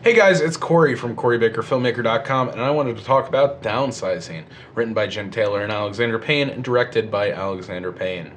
Hey guys, it's Cory from CoryBakerFilmmaker.com, and I wanted to talk about Downsizing, written by Jim Taylor and Alexander Payne, and directed by Alexander Payne.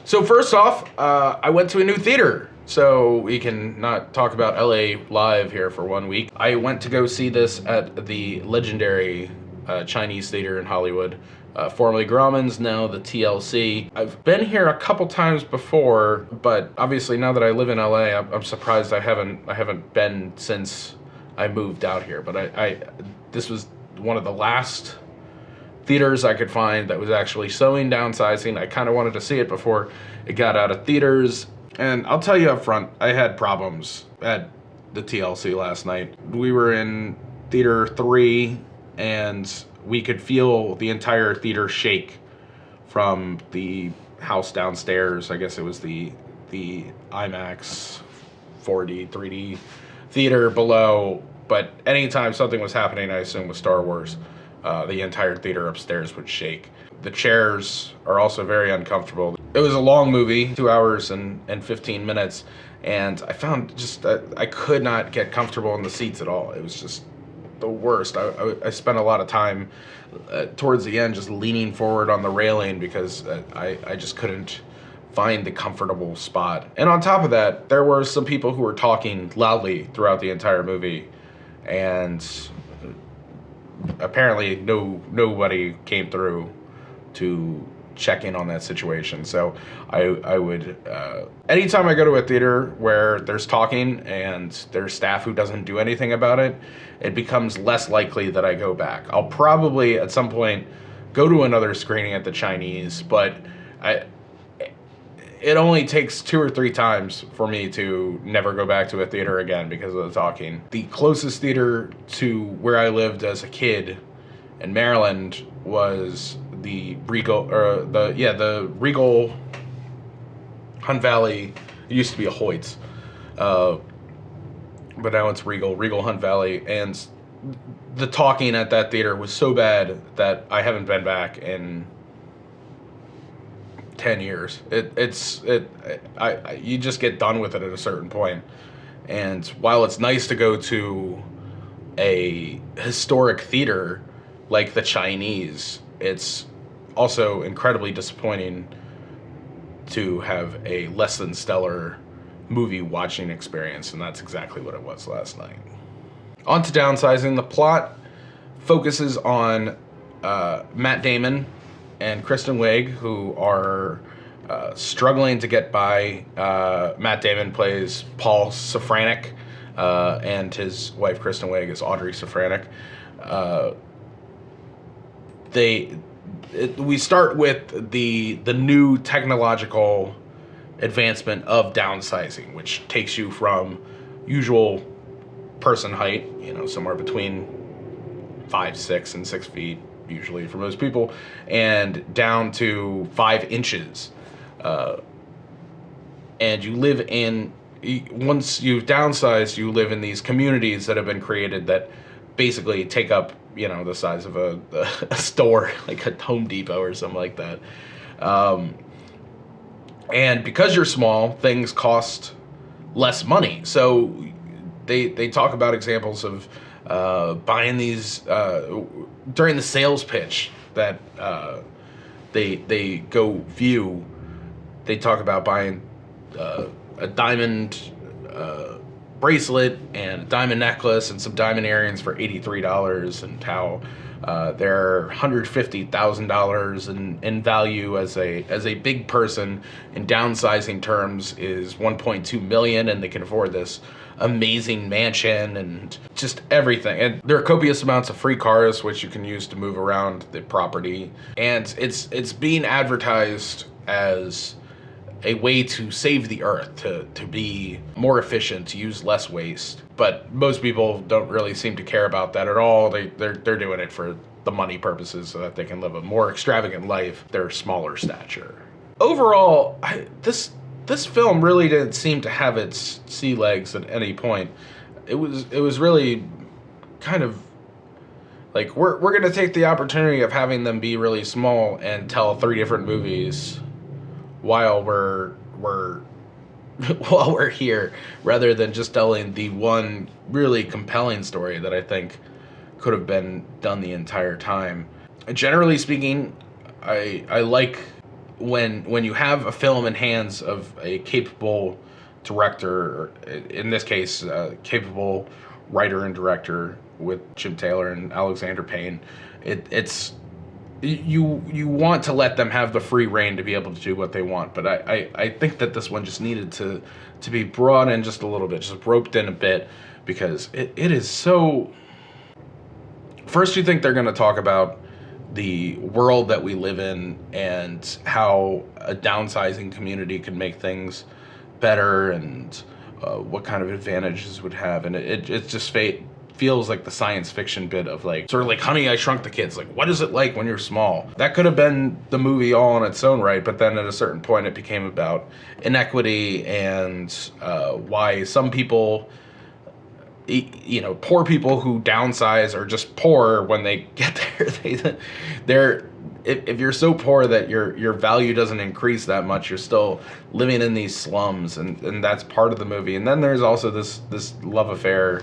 So first off, I went to a new theater, so we can not talk about LA live here for 1 week. I went to go see this at the legendary Chinese theater in Hollywood, formerly Grauman's, now the TLC. I've been here a couple times before, but obviously now that I live in LA, I'm surprised I haven't been since I moved out here. But this was one of the last theaters I could find that was actually showing Downsizing. I kind of wanted to see it before it got out of theaters. And I'll tell you up front, I had problems at the TLC last night. We were in theater 3 and we could feel the entire theater shake from the house downstairs. I guess it was the IMAX 4D, 3D theater below. But anytime something was happening, I assume with Star Wars, the entire theater upstairs would shake. The chairs are also very uncomfortable. It was a long movie, 2 hours and 15 minutes, and I found just that I could not get comfortable in the seats at all. It was just the worst. I spent a lot of time towards the end just leaning forward on the railing because I just couldn't find the comfortable spot. And on top of that, there were some people who were talking loudly throughout the entire movie, and apparently nobody came through to check in on that situation. So I would anytime I go to a theater where there's talking and there's staff who doesn't do anything about it, it becomes less likely that I go back. I'll probably at some point go to another screening at the Chinese, but it only takes 2 or 3 times for me to never go back to a theater again because of the talking. The closest theater to where I lived as a kid in Maryland was the Regal, the Regal Hunt Valley. It used to be a Hoyt's, but now it's Regal Hunt Valley, and the talking at that theater was so bad that I haven't been back in 10 years. You just get done with it at a certain point. And while it's nice to go to a historic theater like the Chinese, it's also incredibly disappointing to have a less than stellar movie watching experience, and that's exactly what it was last night. On to Downsizing. The plot focuses on Matt Damon and Kristen Wiig, who are struggling to get by. Matt Damon plays Paul Safranek, and his wife Kristen Wiig is Audrey Safranek. We start with the new technological advancement of downsizing, which takes you from usual person height, somewhere between 5, 6, and 6 feet, usually for most people, and down to 5 inches. And you live in, once you've downsized, you live in these communities that have been created that basically take up, the size of a store, like a Home Depot or something like that. And because you're small, things cost less money. So they talk about examples of buying these during the sales pitch that they go view. They talk about buying a diamond bracelet and a diamond necklace and some diamond earrings for $83, and how they're $150,000 in value as a big person in downsizing terms is $1.2 million, and they can afford this amazing mansion and just everything. And there are copious amounts of free cars which you can use to move around the property, and it's being advertised as a way to save the earth, to be more efficient, to use less waste. But most people don't really seem to care about that at all. They're doing it for the money purposes so that they can live a more extravagant life, their smaller stature. Overall, this film really didn't seem to have its sea legs at any point. It was really kind of like, we're gonna take the opportunity of having them be really small and tell 3 different movies while we're while we're here, rather than just telling the one really compelling story that I think could have been done the entire time. Generally speaking, I like when you have a film in hands of a capable director, or in this case, capable writer and director with Jim Taylor and Alexander Payne. It's you want to let them have the free reign to be able to do what they want, but I think that this one just needed to be brought in just a little bit, just roped in a bit, because it is so... First, you think they're going to talk about the world that we live in and how a downsizing community can make things better, and what kind of advantages would have, and it just feels like the science fiction bit of like, sort of like Honey, I Shrunk the Kids. Like, what is it like when you're small? That could have been the movie all on its own right, but then at a certain point it became about inequity and why some people, you know, poor people who downsize are just poor when they get there. If you're so poor that your value doesn't increase that much, you're still living in these slums, and that's part of the movie. And then there's also this love affair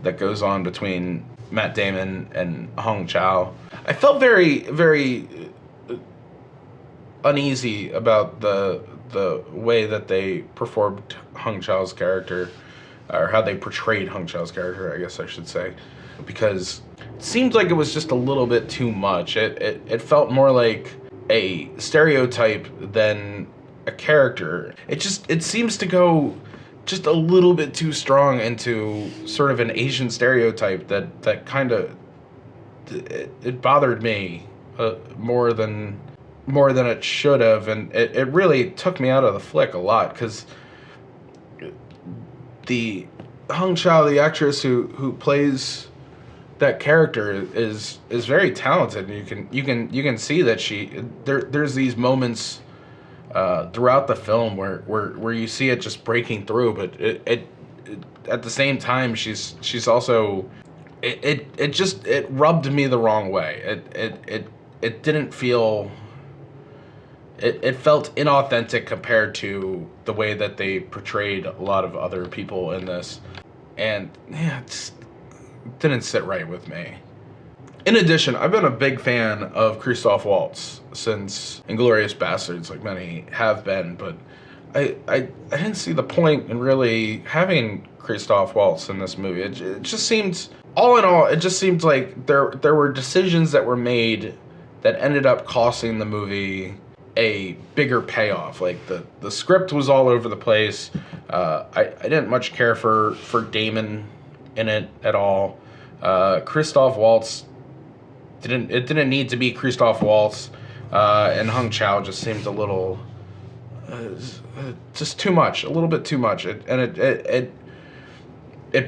that goes on between Matt Damon and Chau. I felt very, very uneasy about the way that they performed Chau's character, or how they portrayed Chau's character, I guess I should say, because it seemed like it was just a little bit too much. It felt more like a stereotype than a character. It seems to go just a little bit too strong into sort of an Asian stereotype that kind of, it bothered me more than it should have, and it really took me out of the flick a lot, because the Chau, the actress who plays that character, is very talented, and you can see that there's these moments throughout the film where you see it just breaking through, but it at the same time she's also, it rubbed me the wrong way. It didn't feel, it felt inauthentic compared to the way that they portrayed a lot of other people in this, and yeah, it just didn't sit right with me. In addition, I've been a big fan of Christoph Waltz since Inglourious Basterds, like many have been, but I didn't see the point in really having Christoph Waltz in this movie. It just seemed, all in all, it just seemed like there were decisions that were made that ended up costing the movie a bigger payoff. Like the script was all over the place. I didn't much care for Damon in it at all. Christoph Waltz didn't need to be Christoph Waltz, and Chau just seemed a little just too much, a little bit too much. It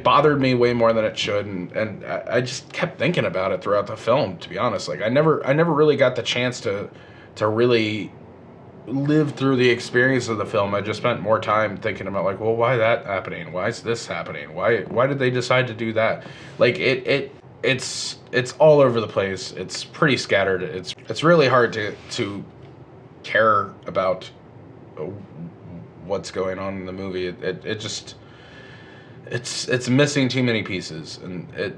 bothered me way more than it should, and I just kept thinking about it throughout the film, to be honest. Like I never really got the chance to really live through the experience of the film. I just spent more time thinking about, like, well, why that happening? Why is this happening? Why did they decide to do that? Like it's all over the place. It's pretty scattered. It's really hard to care about what's going on in the movie. It just, it's missing too many pieces, and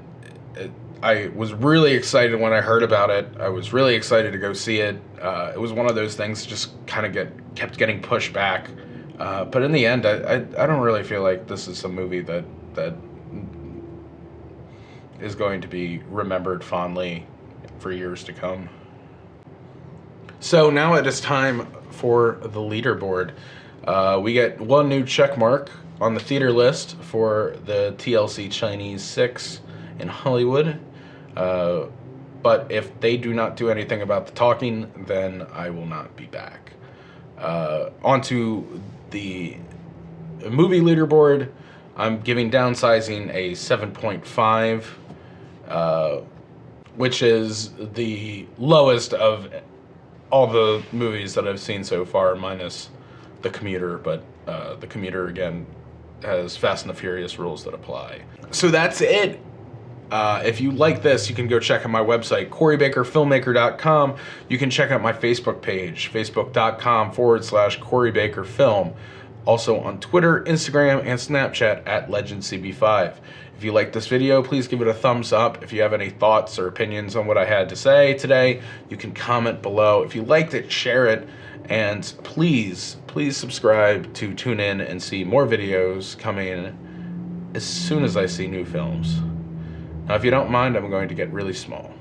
I was really excited when I heard about it. I was really excited to go see it. It was one of those things that just kind of kept getting pushed back. But in the end, I don't really feel like this is a movie that is going to be remembered fondly for years to come. So now it is time for the leaderboard. We get one new check mark on the theater list for the TLC Chinese 6 in Hollywood. But if they do not do anything about the talking, then I will not be back. Onto the movie leaderboard, I'm giving Downsizing a 7.5, which is the lowest of all the movies that I've seen so far, minus The Commuter, but The Commuter, again, has Fast and the Furious rules that apply. So that's it. If you like this, you can go check out my website, CoryBakerFilmmaker.com. You can check out my Facebook page, Facebook.com/CoryBakerFilm. Also on Twitter, Instagram, and Snapchat at LegendCB5. If you like this video, please give it a thumbs up. If you have any thoughts or opinions on what I had to say today, you can comment below. If you liked it, share it. And please subscribe to tune in and see more videos coming as soon as I see new films. Now, if you don't mind, I'm going to get really small.